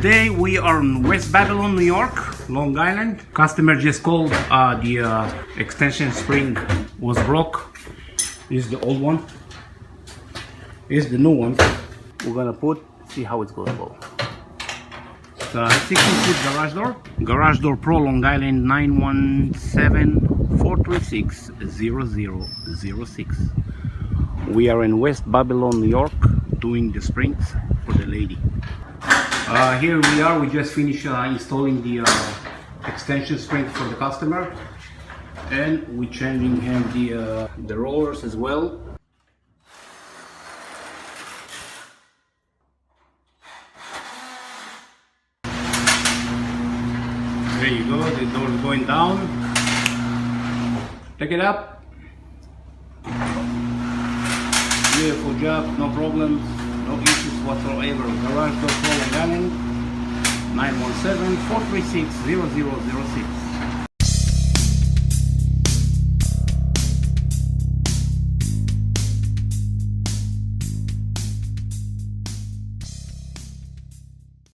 Today we are in West Babylon, New York, Long Island. Customer just called. The extension spring was broke. This is the old one. This is the new one. We're gonna see how it's gonna go. 16-foot garage door. Garage door pro, Long Island, 917-436-0006. We are in West Babylon, New York, doing the springs for the lady. Here we are. We just finished installing the extension spring for the customer, and we're changing him the rollers as well. There you go, the door is going down. Take it up. Beautiful job, no problems, no issues whatsoever. Garage door pro, Long Island, 917-436-0006.